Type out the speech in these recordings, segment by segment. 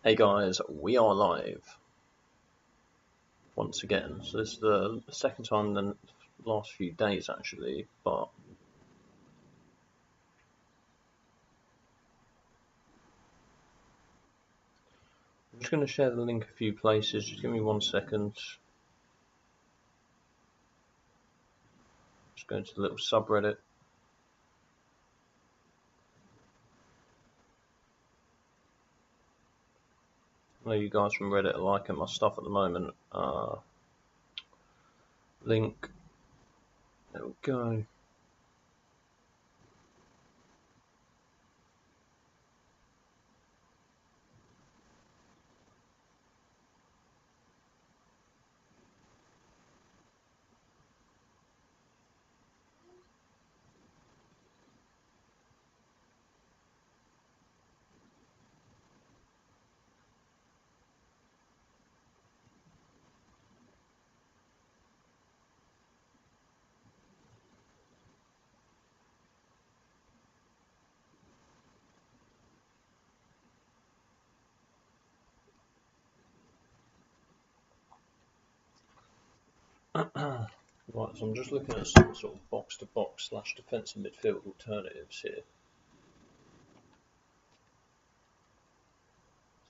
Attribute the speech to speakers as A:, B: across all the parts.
A: Hey guys, we are live once again. So this is the second time in the last few days actually, but I'm just going to share the link a few places. Just give me 1 second. Just going to the little subreddit. I know you guys from Reddit are liking my stuff at the moment. Link. There we go. Right, so I'm just looking at some sort of box-to-box / defensive midfield alternatives here.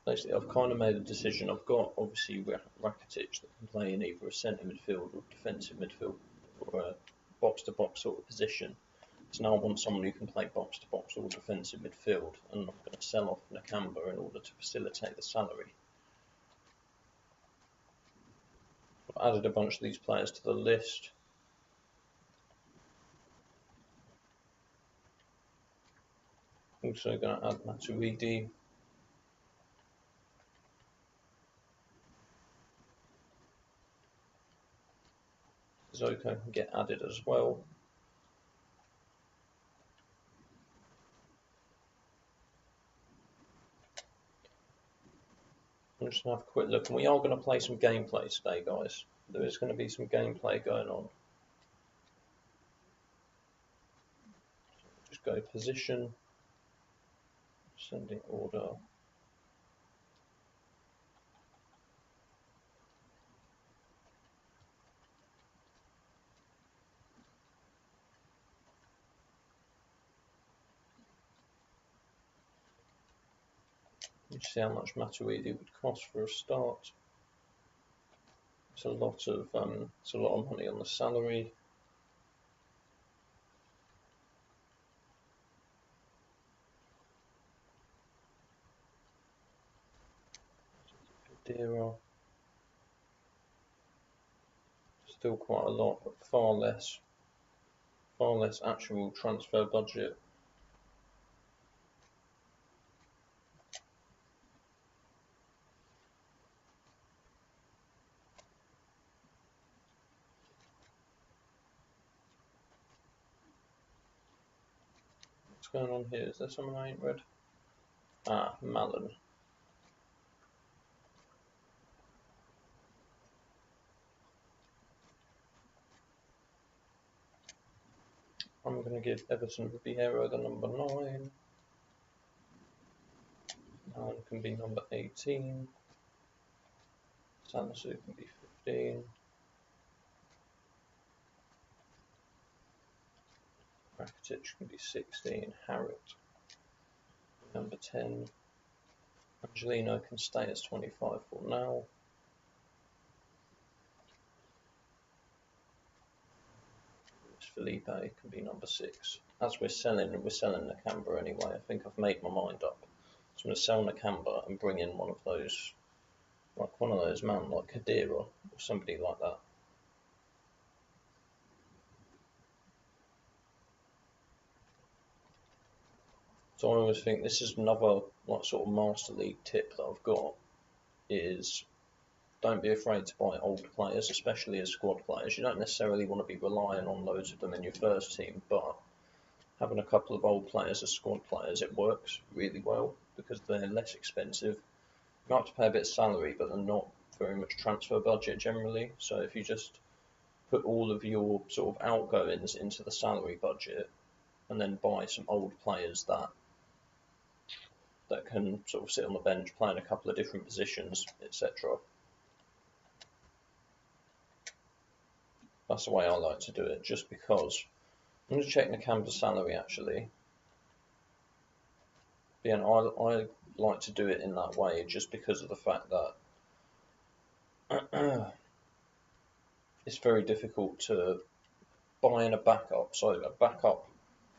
A: Basically, I've kind of made a decision. I've got obviously Rakitic that can play in either a centre midfield or defensive midfield or a box-to-box sort of position. So now I want someone who can play box-to-box or defensive midfield, and I'm going to sell off Nakamba in order to facilitate the salary. I've added a bunch of these players to the list. Also going to add Matuidi. Zoko can get added as well. I'm just going to have a quick look, and we are going to play some gameplay today, guys. There is going to be some gameplay going on. Just go position, sending order. You see how much Matuidi would cost for a start. It's a lot of money on the salary. Dear, still quite a lot, but far less actual transfer budget. What's going on here? Is there something I ain't read? Ah, Malin. I'm going to give Everton Vieira the number 9. Malin can be number 18. Salisu can be 15. Rakitic can be 16. Harrod number 10. Angelino can stay as 25 for now. Felipe can be number 6. As we're selling Nakamba anyway. I think I've made my mind up. So I'm going to sell Nakamba and bring in one of those man like Kadira or somebody like that. So I always think this is another sort of Master League tip that I've got is don't be afraid to buy old players, especially as squad players. You don't necessarily want to be relying on loads of them in your first team, but having a couple of old players as squad players, it works really well because they're less expensive. You have to pay a bit of salary, but they're not very much transfer budget generally. So if you just put all of your sort of outgoings into the salary budget and then buy some old players that that can sort of sit on the bench, playing a couple of different positions, etc. That's the way I like to do it, just because. I'm going to check Nakamba's salary actually. Yeah, I like to do it in that way just because of the fact that it's very difficult to buy in a backup. So a backup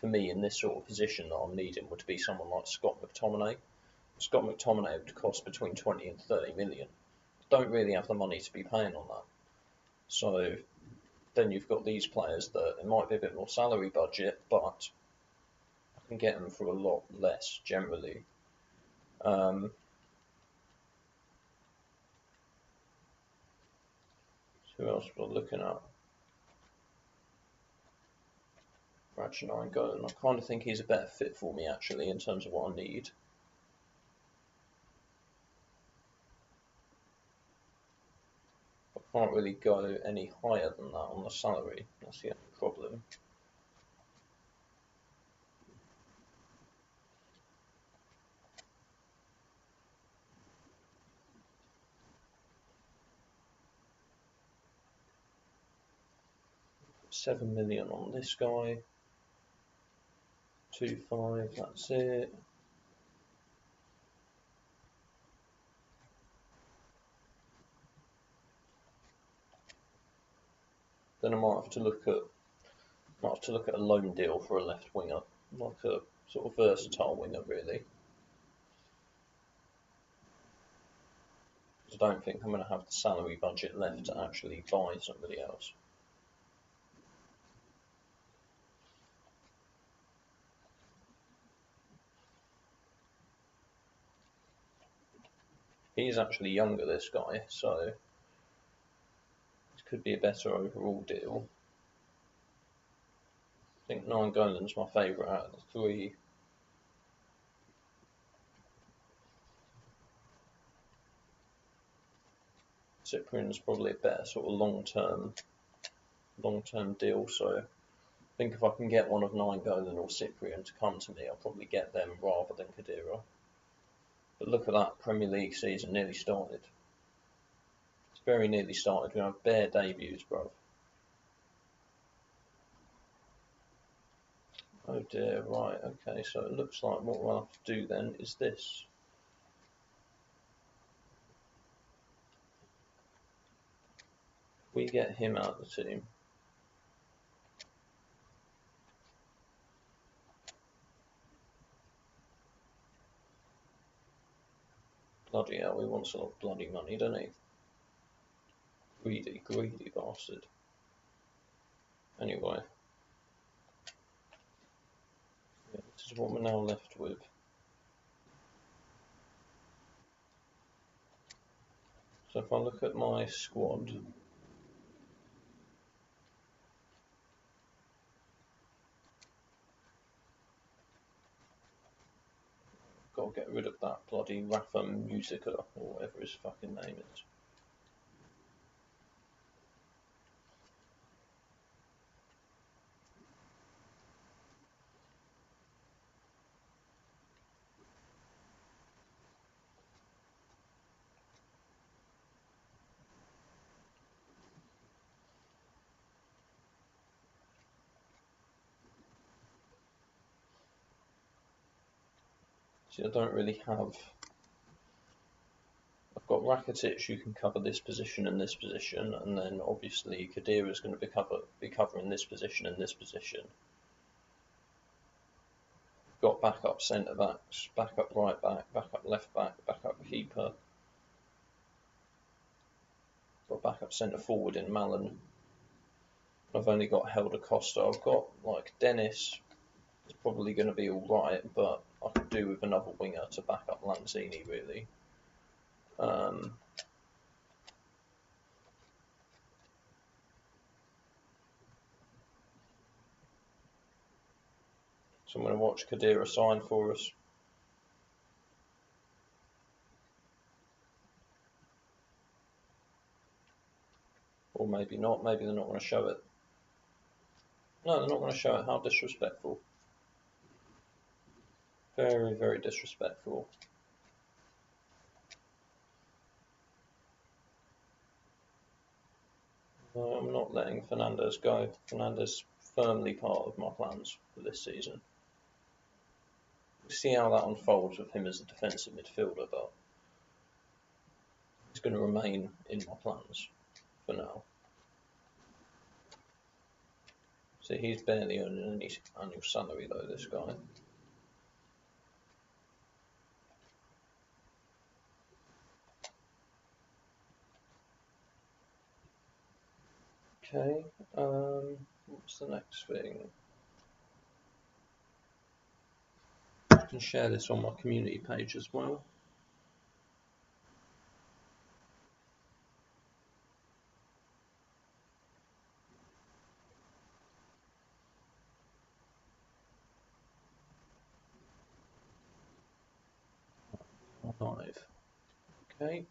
A: for me in this sort of position that I'm needing would be someone like Scott McTominay. Scott McTominay would cost between 20 and 30 million. Don't really have the money to be paying on that. So then you've got these players that it might be a bit more salary budget, but I can get them for a lot less generally. Who else we're looking at? Rajnine Golan. I kind of think he's a better fit for me actually in terms of what I need. I can't really go any higher than that on the salary. That's the only problem. £7 million on this guy. 2.5, that's it. Then I might have to look at a loan deal for a left winger, like a sort of versatile winger, really. Because I don't think I'm going to have the salary budget left to actually buy somebody else. He's actually younger, this guy, so it could be a better overall deal. I think Nainggolan's my favourite out of the three. Cyprian's probably a better sort of long-term deal, so I think if I can get one of Nainggolan or Cyprian to come to me, I'll probably get them rather than Khedira. But look at that, Premier League season nearly started. It's very nearly started. We have bare debuts, bro. Oh dear, right, okay, so it looks like what we'll have to do then is this. We get him out of the team. Bloody hell, he wants a lot of bloody money, doesn't he? Greedy, greedy bastard. Anyway. Yeah, this is what we're now left with. So if I look at my squad, got to get rid of that bloody Rafa Musica, or whatever his fucking name is. See, I don't really have. I've got Rakitic who can cover this position and this position, and then obviously Khedira is going to be covering this position and this position. Got backup centre backs, backup right back, backup left back, backup keeper. Got backup centre forward in Malin. I've only got Helder Costa. I've got like Dennis. It's probably going to be all right, but I could do with another winger to back up Lanzini, really. So I'm going to watch Khedira sign for us. Or maybe not. Maybe they're not going to show it. No, they're not going to show it. How disrespectful. Very, very disrespectful. I'm not letting Fernandes go. Fernandes firmly part of my plans for this season. We'll see how that unfolds with him as a defensive midfielder, but he's going to remain in my plans for now. See, he's barely earning any annual salary though, this guy. Okay, what's the next thing? I can share this on my community page as well. Live. Okay.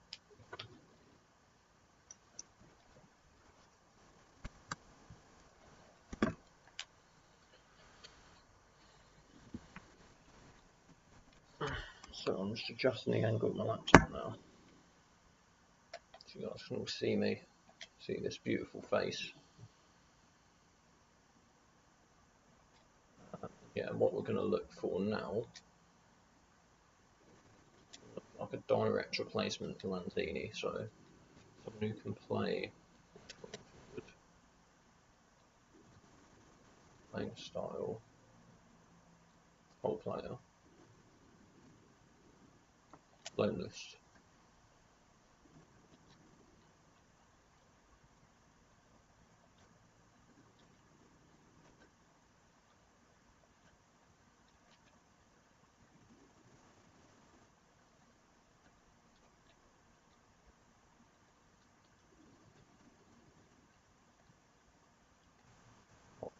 A: So I'm just adjusting the angle of my laptop now, so you guys can all see me, see this beautiful face. Yeah, and what we're going to look for now, like a direct replacement to Lanzini, so someone who can play forward, playing style, whole player, loan list.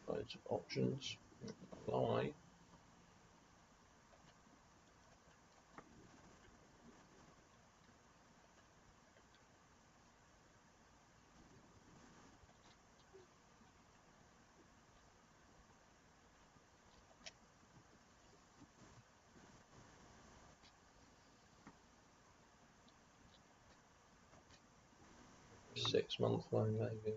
A: Loads of options. Apply. Six-month loan maybe.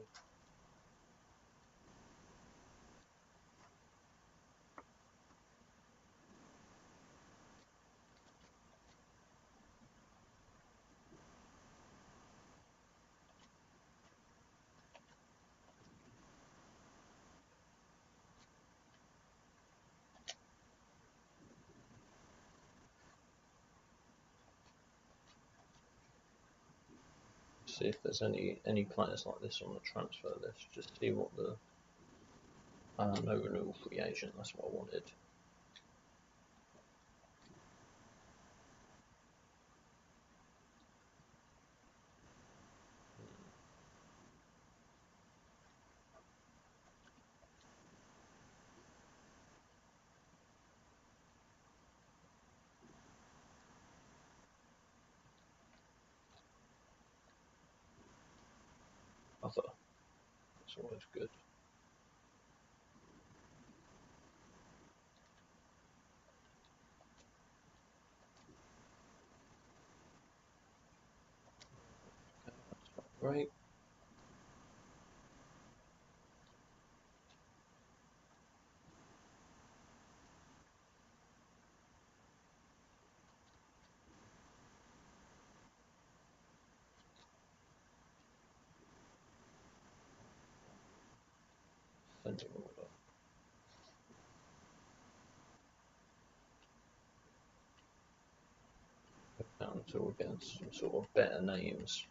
A: See if there's any players like this on the transfer list. Just see what the no renewal free agent. That's what I wanted. Other. That's always good. Okay, that's not great. Sending order. Now until we're getting some sort of better names.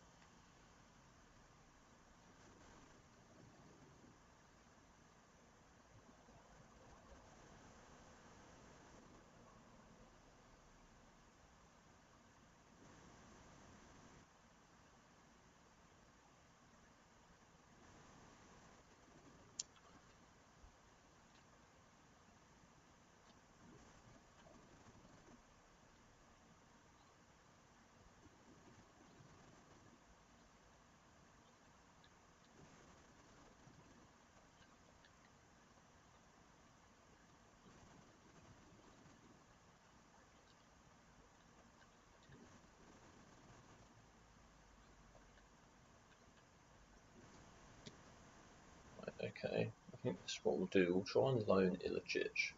A: Okay, I think this is what we'll do. We'll try and loan Ilicic.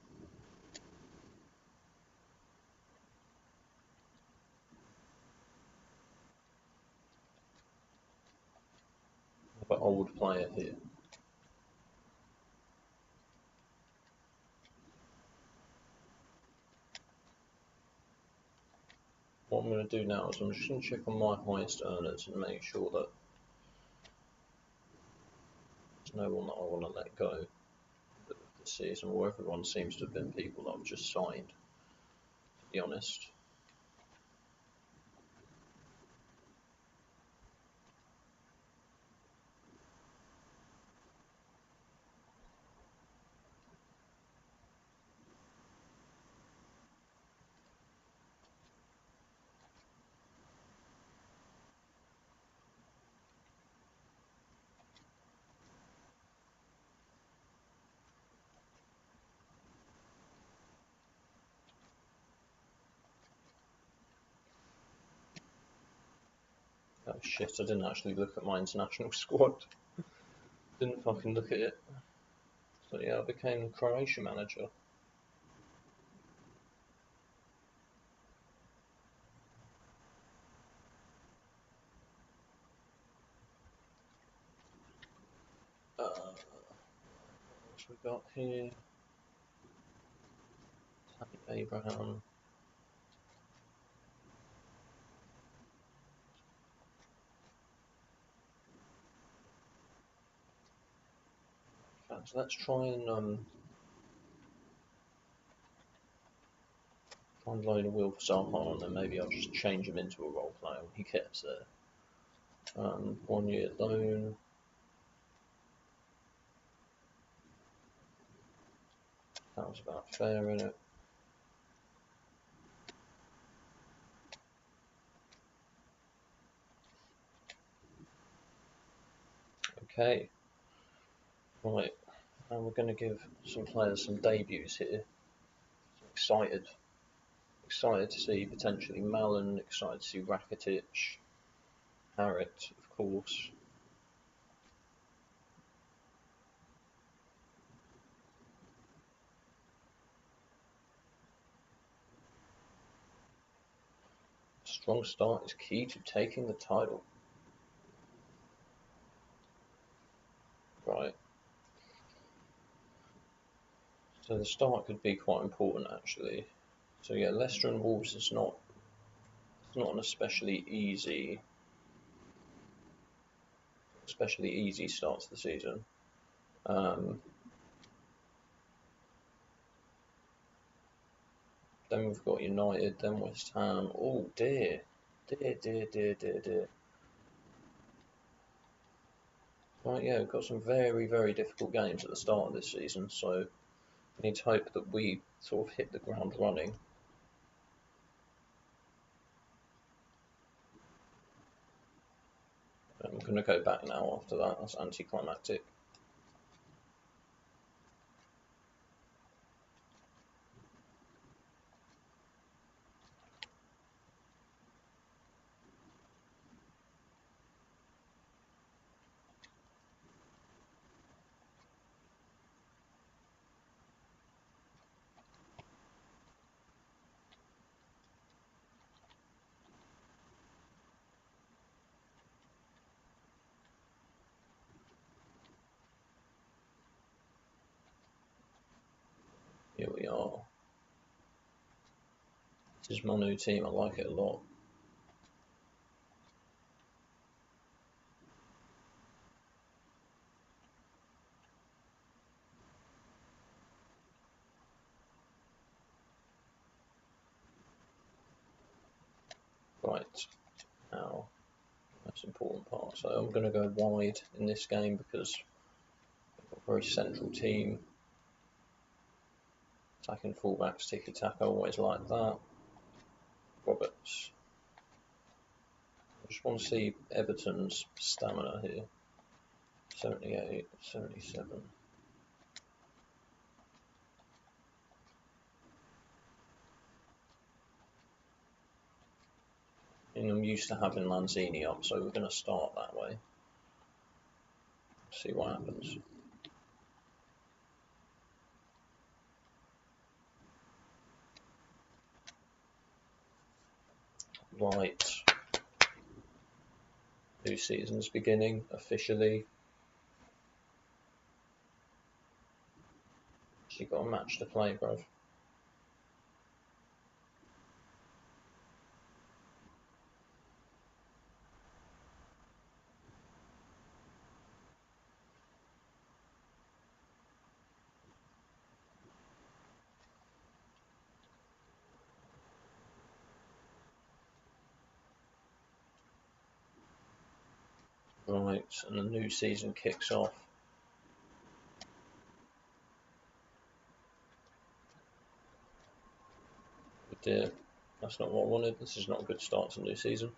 A: Have an old player here. What I'm going to do now is I'm just going to check on my highest earners and make sure that there's no one that I want to let go this season, or everyone seems to have been people that I've just signed, to be honest. Oh shit, I didn't actually look at my international squad. Didn't fucking look at it. So yeah, I became the Croatia manager. What else we got here? Tammy Abraham. Okay, so let's try and load a wheel for Zaha, and then maybe I'll just change him into a role player when he gets there. 1 year loan. Sounds about fair, innit? Okay. Right. Now we're going to give some players some debuts here. Excited. Excited to see potentially Malin, excited to see Rakitic, Harit, of course. A strong start is key to taking the title. Right. So the start could be quite important actually. So yeah, Leicester and Wolves is not an especially easy start to the season. Then we've got United, then West Ham. Oh dear. Dear. Right, yeah, we've got some very, very difficult games at the start of this season, so we need to hope that we sort of hit the ground running. I'm going to go back now after that. That's anticlimactic. Here we are. This is my new team. I like it a lot. Right, now, that's an important part. So I'm going to go wide in this game because I've got a very central team. Attacking fullbacks, tiki-taka, always like that. Roberts. I just want to see Everton's stamina here. 78, 77. And I'm used to having Lanzini up, so we're going to start that way. See what happens. Right. New season's beginning officially. So you've got a match to play, bruv. Right, and the new season kicks off. Oh dear, that's not what I wanted. This is not a good start to the new season.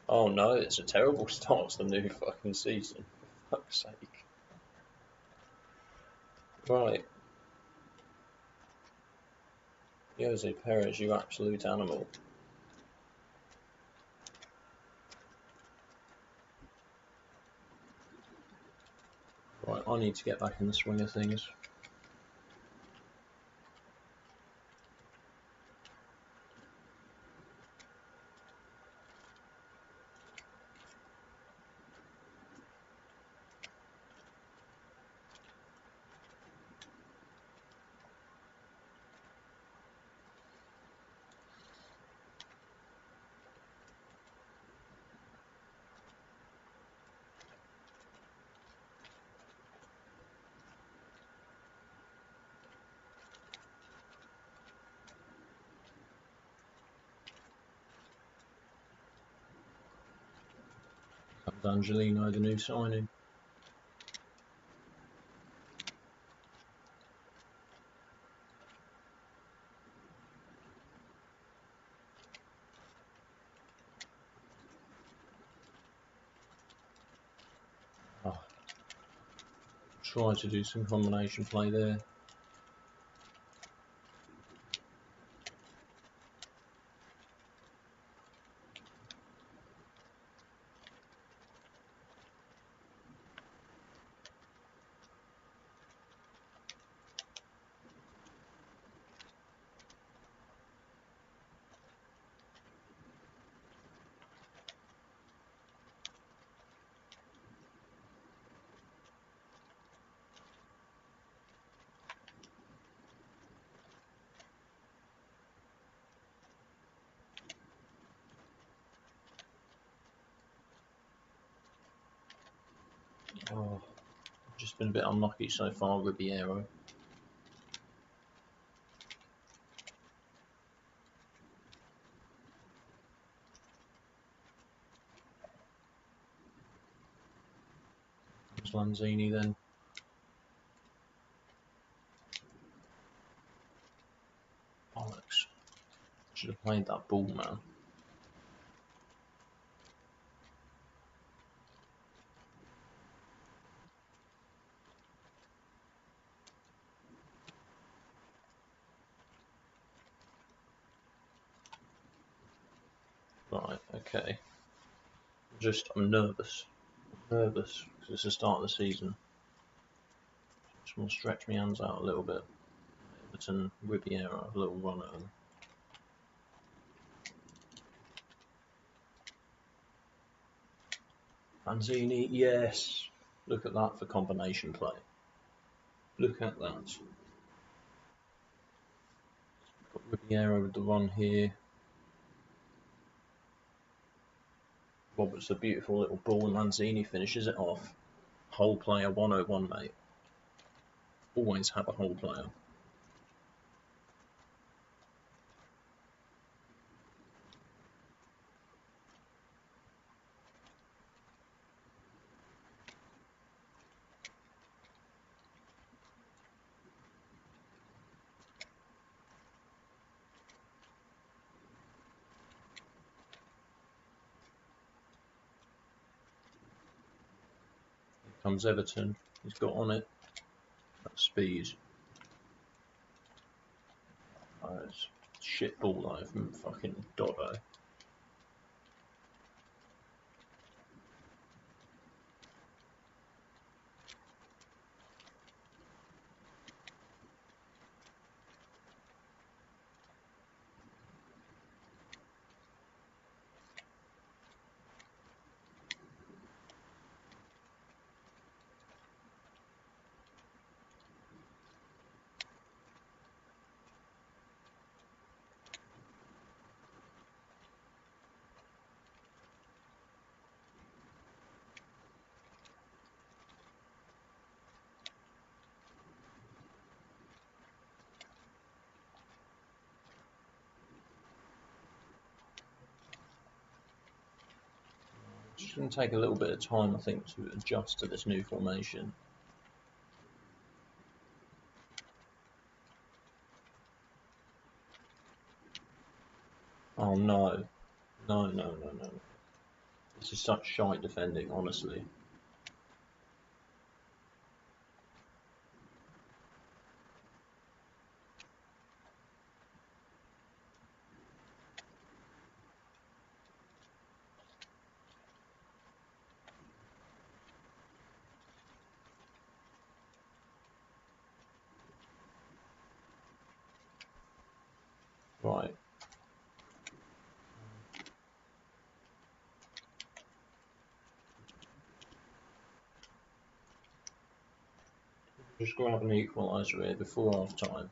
A: Oh no, it's a terrible start to the new fucking season. For fuck's sake. Right. Jose Perez, you absolute animal. Right, I need to get back in the swing of things. That was Angelino, the new signing. Oh. Try to do some combination play there. Oh, just been a bit unlucky so far, Ribeiro. Comes Lanzini then. Alex. Should have played that ball, man. Right, okay. I'm nervous. Nervous because it's the start of the season. Just want to stretch my hands out a little bit. Everton, Ribeiro, have a little run at them. Lanzini, yes. Look at that for combination play. Look at that. Got Ribeiro with the run here. Roberts a beautiful little ball and Lanzini finishes it off. Whole player 101, mate. Always have a whole player. Here comes Everton. He's got on it. That speed. Oh, it's shit ball though from fucking Dotto. It's going to take a little bit of time, I think, to adjust to this new formation. Oh no. No, no, no, no. This is such shite defending, honestly. Right. Just grab an equaliser here before half time.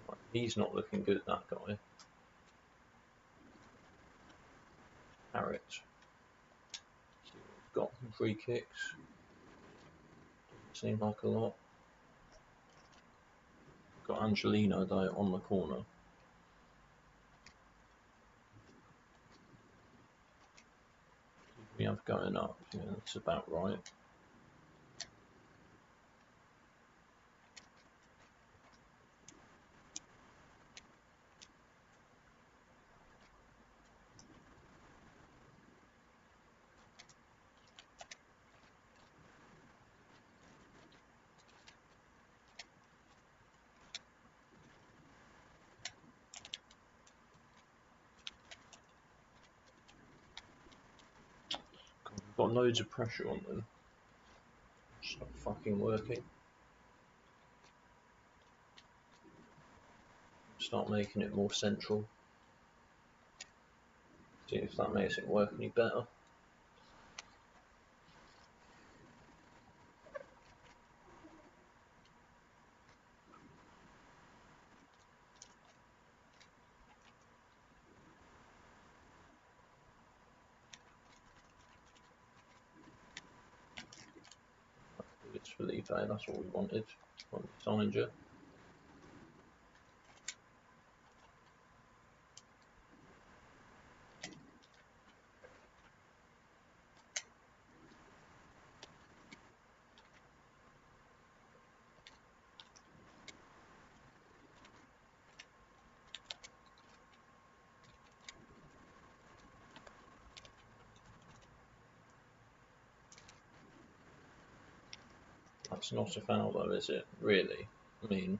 A: Right. He's not looking good, that guy. Harriet. See what we've got from free kicks. Seem like a lot. Got Angelino though on the corner. We have going up, yeah, that's about right. We've got loads of pressure on them. It's not fucking working. Start making it more central. See if that makes it work any better. It's Felipe, that's what we wanted. Signed you. That's not a foul though, is it? Really? I mean,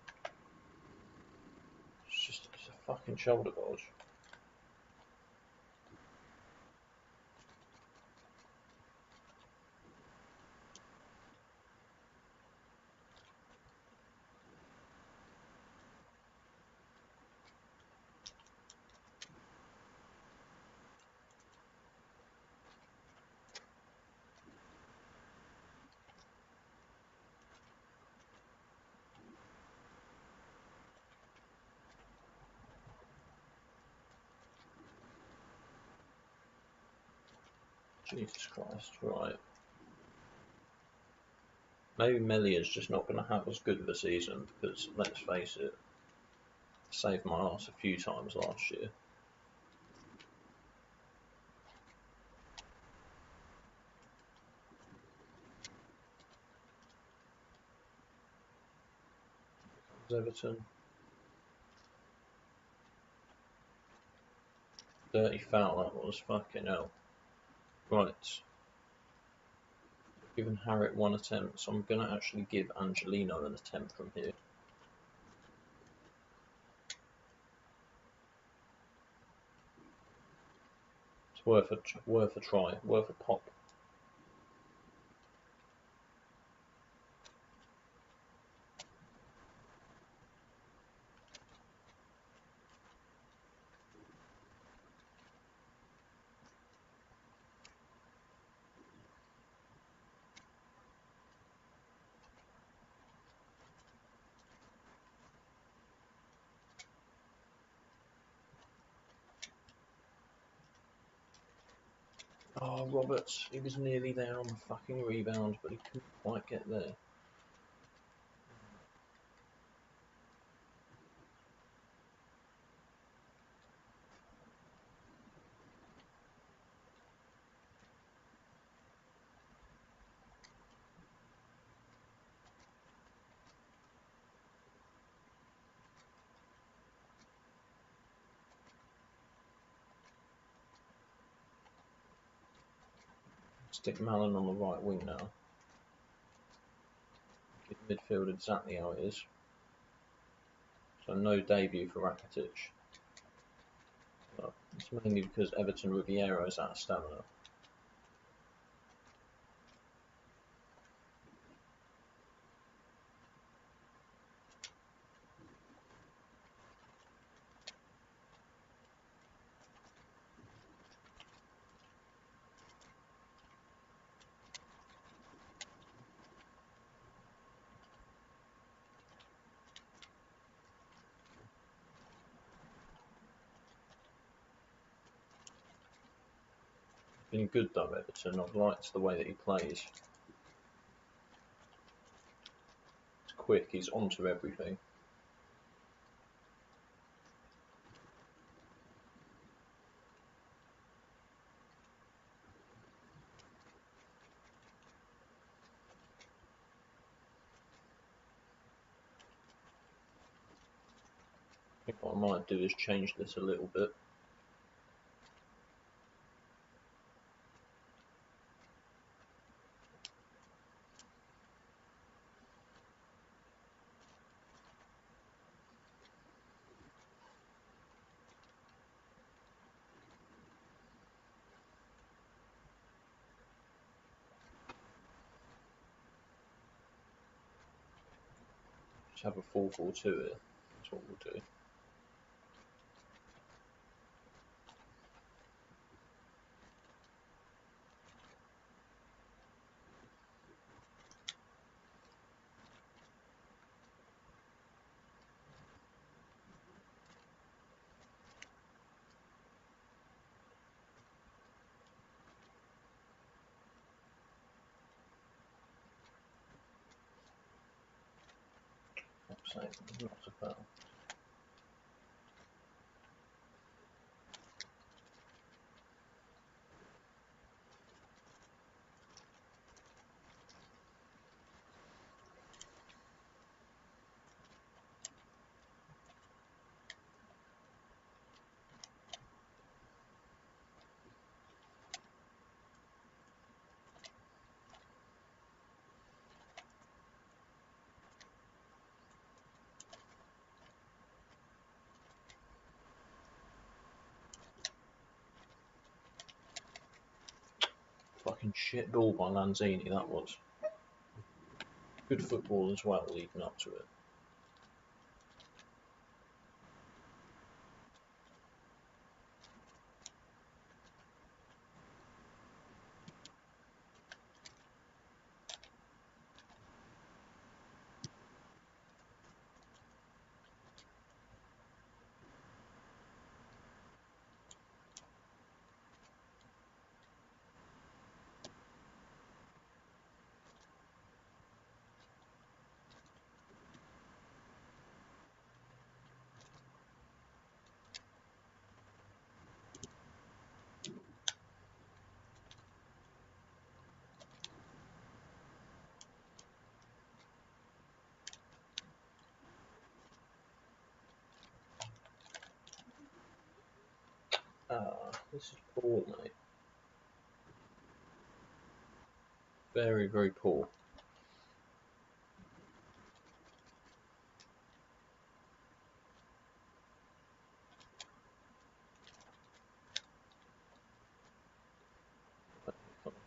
A: it's a fucking shoulder dodge. Jesus Christ, right. Maybe Melia's just not going to have as good of a season because, let's face it, saved my ass a few times last year. Everton. Dirty foul that was, fucking hell. Right. Given Harriet one attempt, so I'm going to actually give Angelino an attempt from here. It's worth a try, worth a pop. Oh, Roberts, he was nearly there on the fucking rebound, but he couldn't quite get there. Stick Malin on the right wing now. Give midfield exactly how it is. So no debut for Rakitic. But it's mainly because Everton Riviera is out of stamina. Been good though, Everton. I've liked the way that he plays. He's quick, he's onto everything. I think what I might do is change this a little bit. Just have a 4-4-2 here. That's what we'll do. Not a foul. Fucking shit ball by Lanzini, that was. Good football as well leading up to it. This is poor, mate. Very, very poor.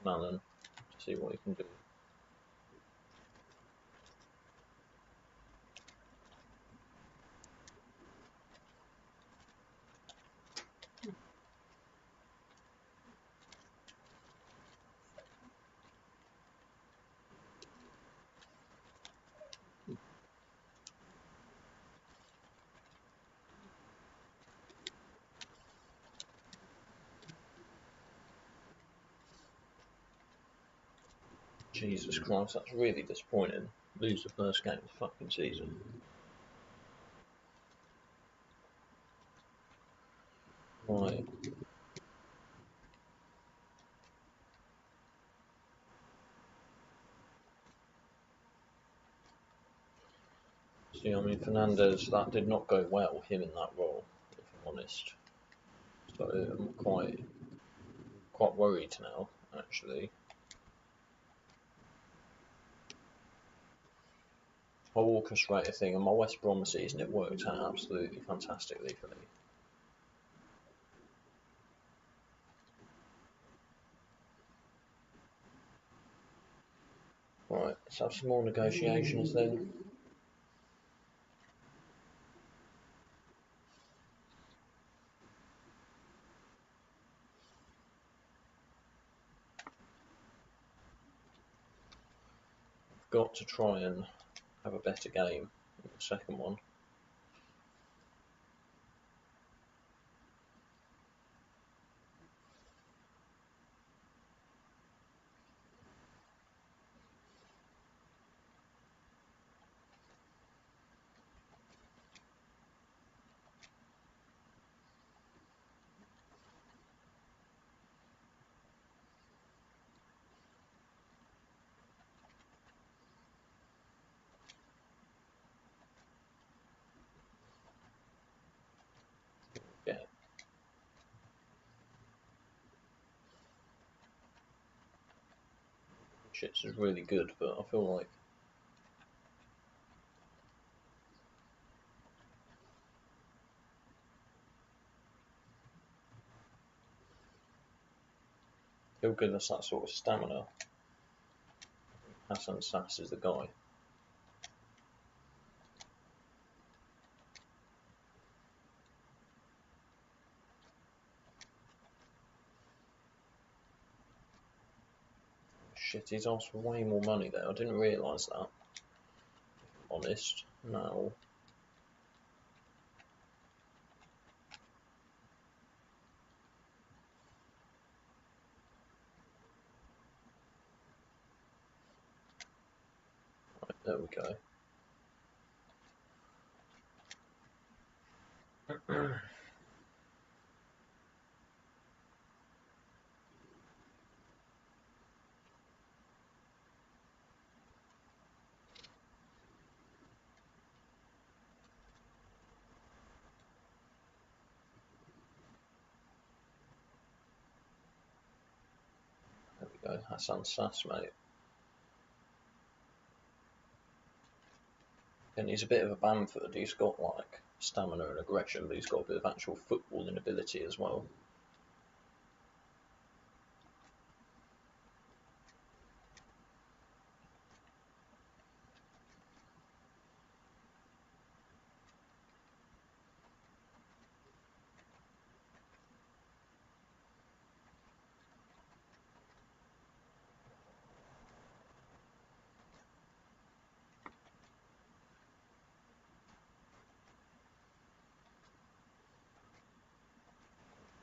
A: Malin to see what he can do. Jesus Christ, that's really disappointing. Lose the first game of the fucking season. Right. See, I mean, Fernandez, that did not go well, him in that role, if I'm honest. So I'm quite worried now, actually. Whole orchestrator thing on my West Brom season, it worked out absolutely fantastically for me. Right, let's have some more negotiations then. I've got to try and have a better game in the second one. Yeah. Shits is really good, but I feel like he'll give us that sort of stamina. Hassan Sass is the guy. Shit, he's asked for way more money there. I didn't realise that. If I'm honest. No. Right, there we go. There we go. Hassan Sass, mate. And he's a bit of a Bamford. He's got like stamina and aggression, but he's got a bit of actual footballing ability as well.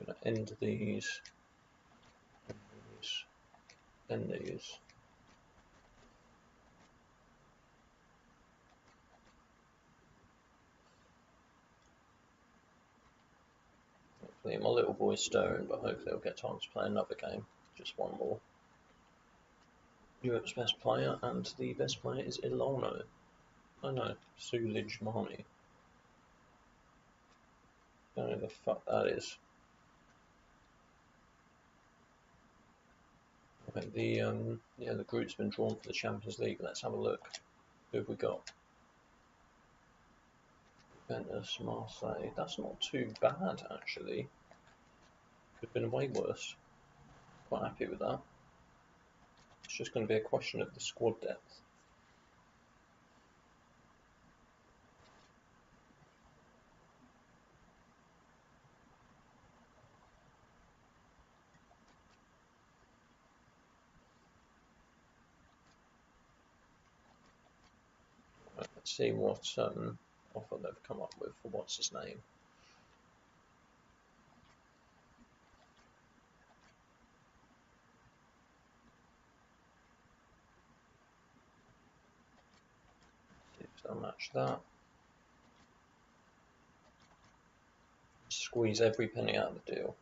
A: I'm gonna end these, end these. Hopefully my little boy's stirring, but hopefully I'll get time to play another game. Just one more. Europe's best player, and the best player is Ilona. Oh no, Sulij Mani. Don't know who the fuck that is. Okay, the group's been drawn for the Champions League. Let's have a look. Who have we got? Juventus, Marseille. That's not too bad actually. Could have been way worse. Quite happy with that. It's just going to be a question of the squad depth. Right, let's see what offer they've come up with for what's his name. to match that. Squeeze every penny out of the deal.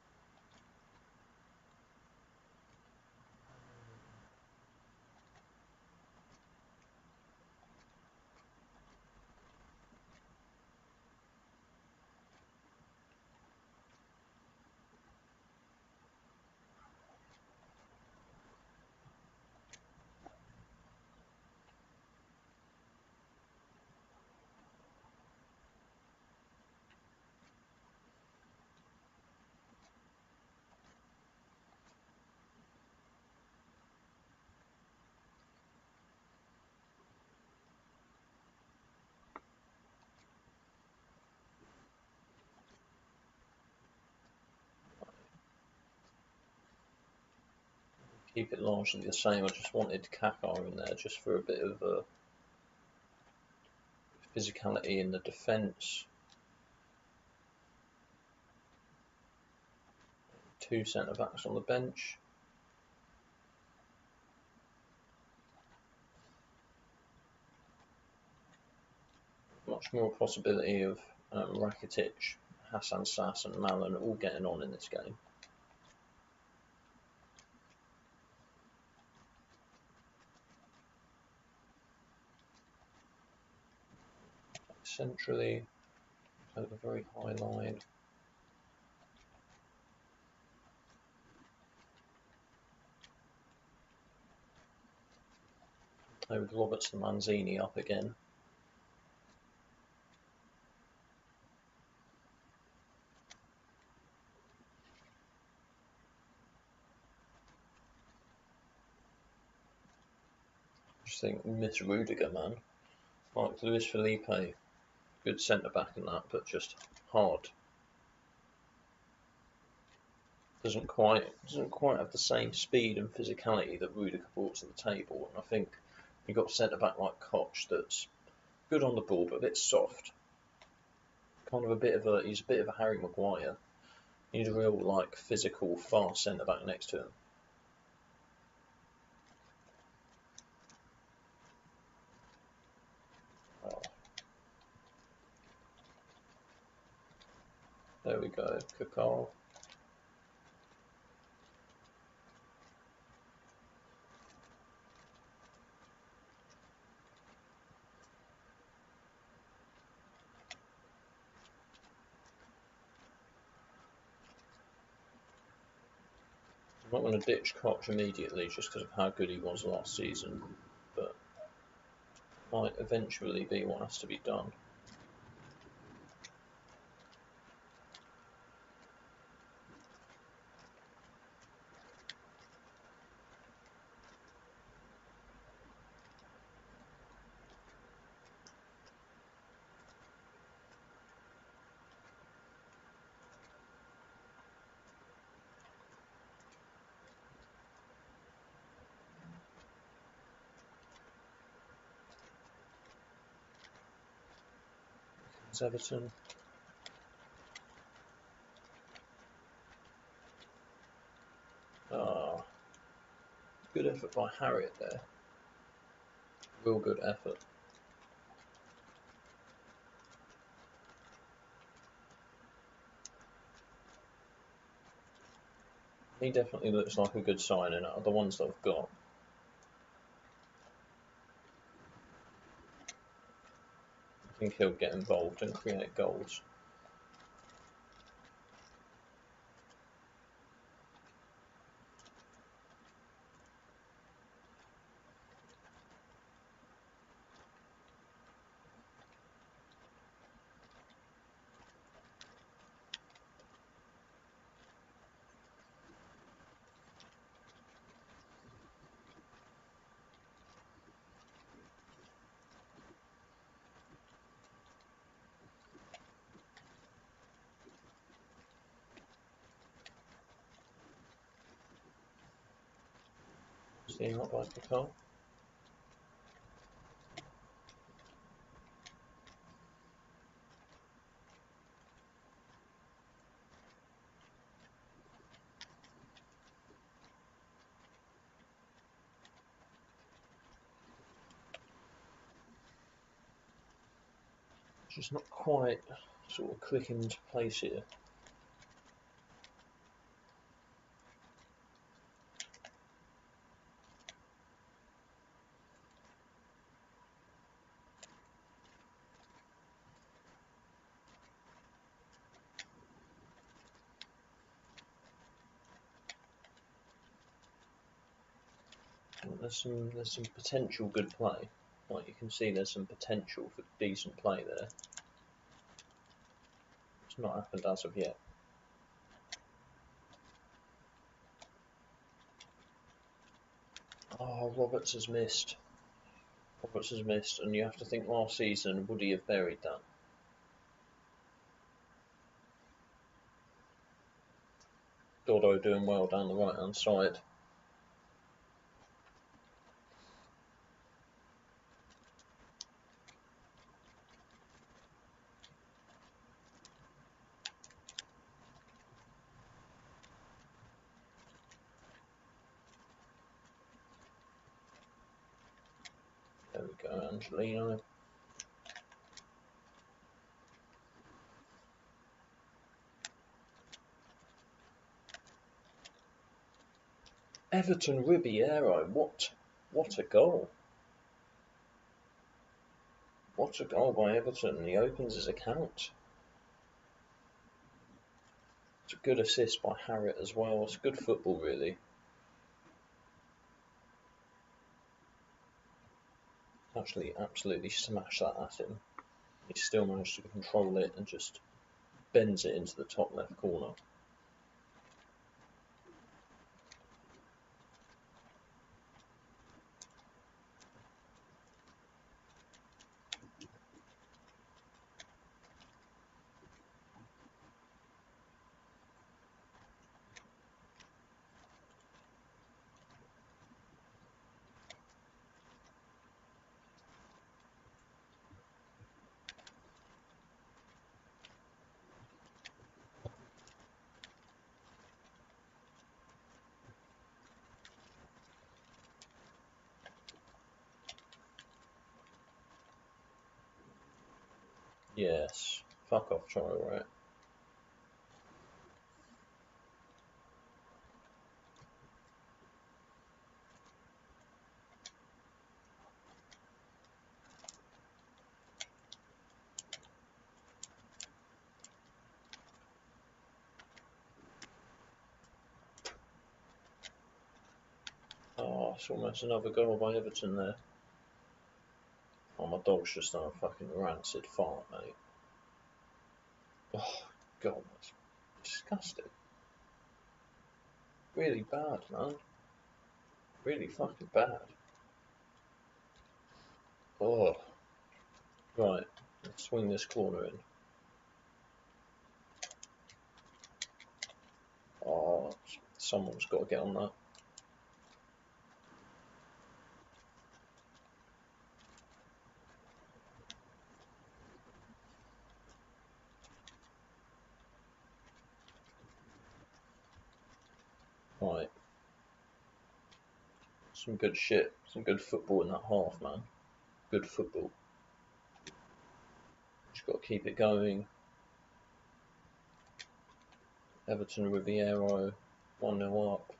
A: Keep it largely the same. I just wanted Kakar in there just for a bit of physicality in the defence. 2 centre backs on the bench. Much more possibility of Rakitic, Hassan Sass and Malin all getting on in this game. Centrally, over a very high line. With Roberts and Lanzini up again. I just think miss Rudiger, man. Like Luis Felipe, good centre back in that, but just hard. Doesn't quite have the same speed and physicality that Rudiger brought to the table, and I think you've got a centre back like Koch that's good on the ball but a bit soft. Kind of he's a bit of a Harry Maguire. You need a real like physical, fast centre back next to him. Oh. There we go, Kakar. I'm not going to ditch Koch immediately just because of how good he was last season, but might eventually be what has to be done. Everton. Good effort by Harriet there. Real good effort. He definitely looks like a good signing out of the ones that I've got. I think he'll get involved and create goals. Seeing what by Kakar. Just not quite sort of clicking into place here. There's some potential good play. Like you can see, there's some potential for decent play there. It's not happened as of yet. Oh, Roberts has missed. Roberts has missed, and you have to think last season, would he have buried that? Dodo doing well down the right hand side. There we go, Angelino. Everton Ribeiro, what a goal. What a goal by Everton. He opens his account. It's a good assist by Harriet as well. It's good football, really. Actually, absolutely smashed that at him. He still managed to control it and just bends it into the top left corner. Yes. Fuck off, Traore. Oh, it's almost another goal by Everton there. Oh, my dog's just done a fucking rancid fart, mate. Oh, God, that's disgusting. Really bad, man. Really fucking bad. Oh. Right, let's swing this corner in. Oh, someone's got to get on that. Right. Some good shit. Some good football in that half, man. Good football. Just got to keep it going. Everton Ribeiro, 1-0 up.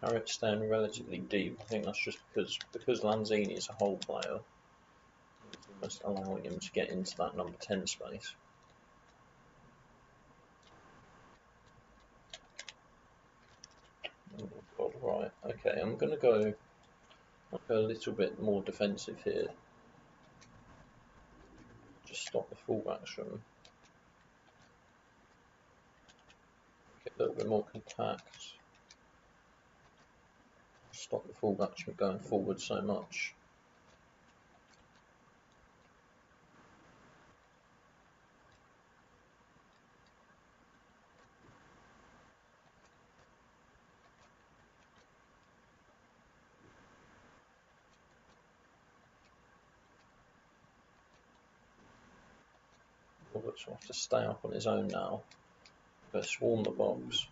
A: Harriet's staying relatively deep. I think that's just because Lanzini is a whole player. It's almost allowing him to get into that number 10 space. God, right. Okay, I'm going to go a little bit more defensive here. Just stop the fullbacks from get a little bit more compact. Stop the fullbacks from going forward so much. Roberts will have to stay up on his own now. But swarm the box.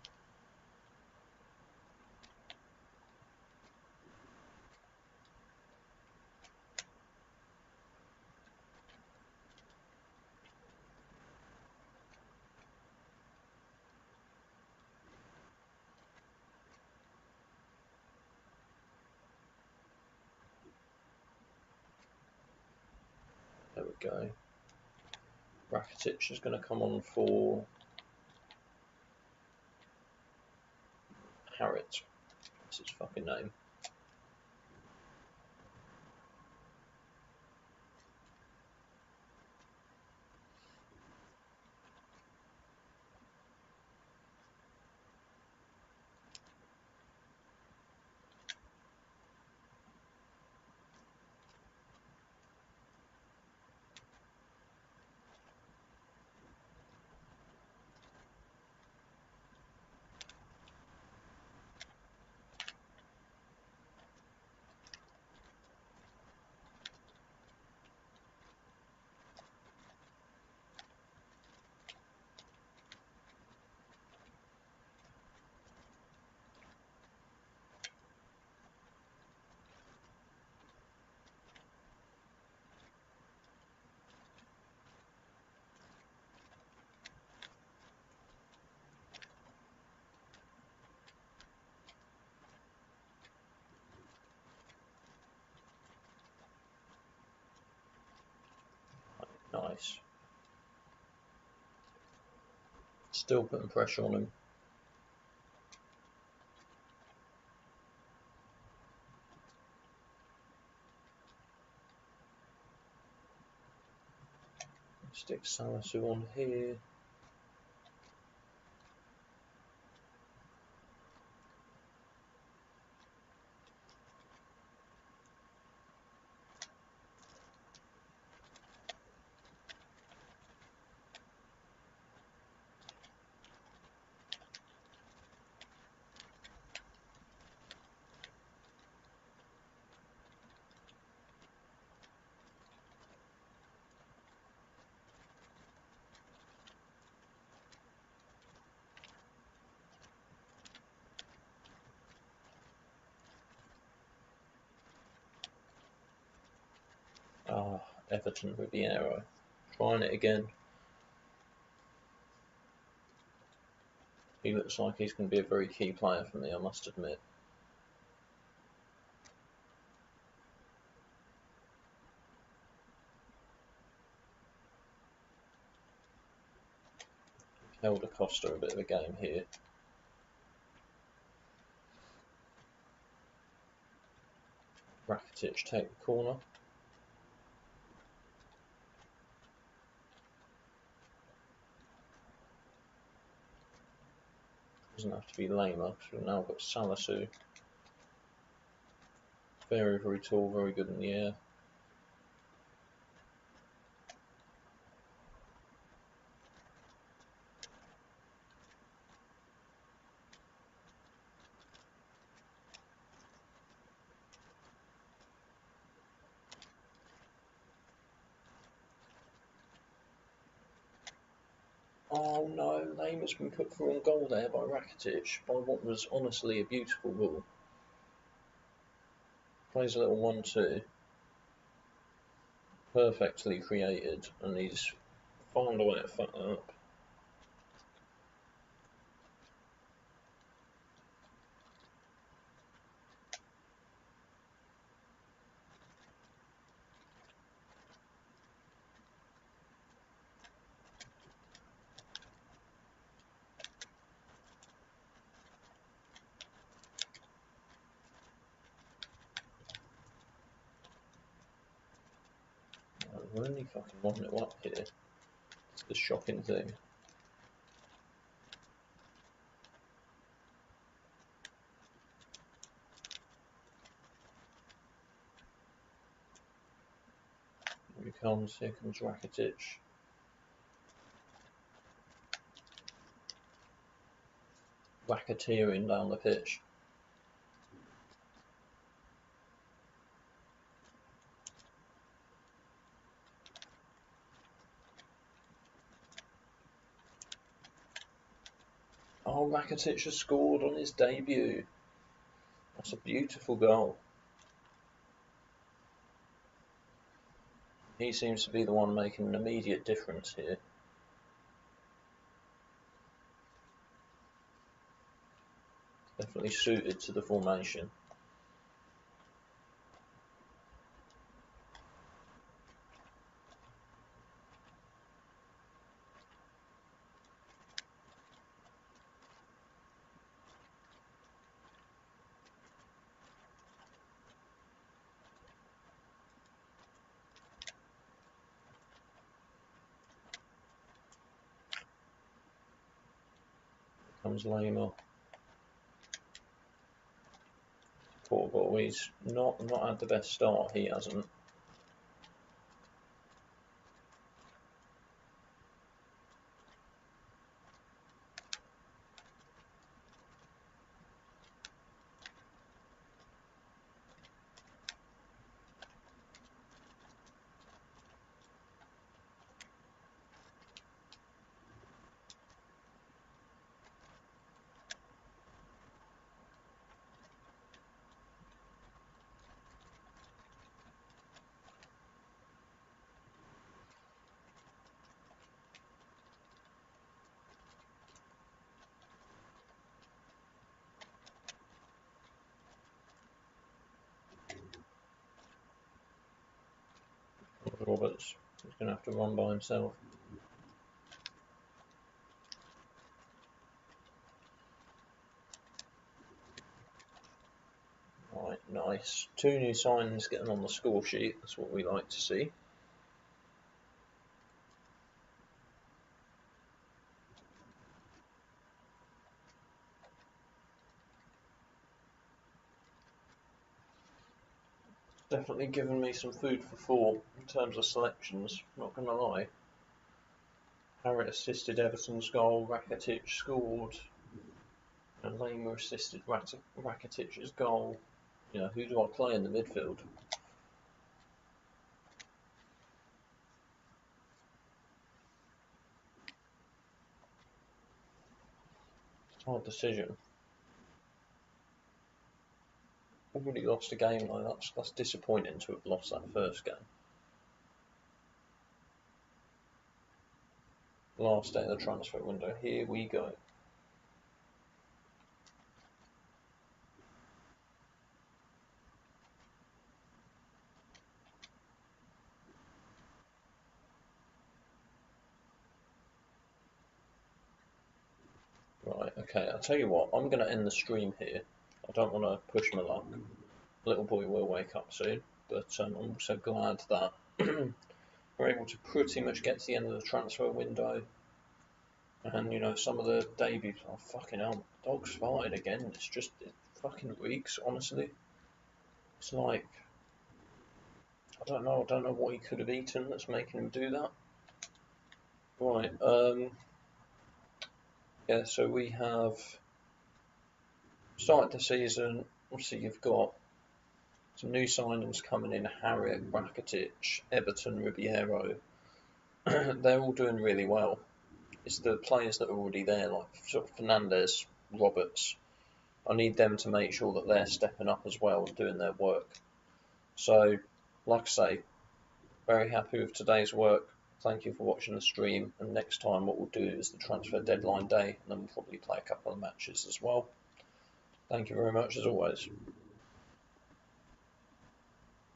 A: There we go. Rakitic is going to come on for Harriet. That's his fucking name. Nice. Still putting pressure on him. Stick Salisu on here. Ah, Everton with the arrow. Trying it again. He looks like he's going to be a very key player for me, I must admit. Held Acosta a bit of a game here. Rakitic take the corner. Doesn't have to be Lema, because we've now got Salisu. Very, very tall, very good in the air. Oh no, Lema's been put through on goal there by Rakitic, by what was honestly a beautiful ball. Plays a little 1-2. Perfectly created, and he's found a way to fuck up. We're only fucking 1-0 up here. It's the shocking thing. Here comes Rakitic. Racketeering down the pitch. Oh, Rakitic has scored on his debut. That's a beautiful goal. He seems to be the one making an immediate difference here. Definitely suited to the formation. Comes Lema. Poor boy, he's not had the best start, he hasn't. Roberts, he's going to have to run by himself. Right, nice. 2 new signings getting on the score sheet, that's what we like to see. Definitely given me some food for thought in terms of selections, not going to lie. Harriet assisted Everton's goal, Rakitic scored, and Lema assisted Rakitic's goal. You know, who do I play in the midfield? Hard decision. Already lost a game though, that's disappointing to have lost that first game. Last day of the transfer window, here we go. Right, okay, I'll tell you what, I'm going to end the stream here. I don't want to push my luck. Little boy will wake up soon, but I'm also glad that we're able to pretty much get to the end of the transfer window. And, you know, some of the debuts, oh fucking hell, dog's farted again. It fucking reeks, honestly. It's like, I don't know what he could have eaten that's making him do that. Right, yeah, so we have started the season. Obviously, you've got some new signings coming in: Harriet, Rakitic, Everton, Ribeiro. They're all doing really well. It's the players that are already there, like sort of Fernandez, Roberts. I need them to make sure that they're stepping up as well and doing their work. So, like I say, very happy with today's work. Thank you for watching the stream, and next time what we'll do is the transfer deadline day, and then we'll probably play a couple of matches as well. Thank you very much as always.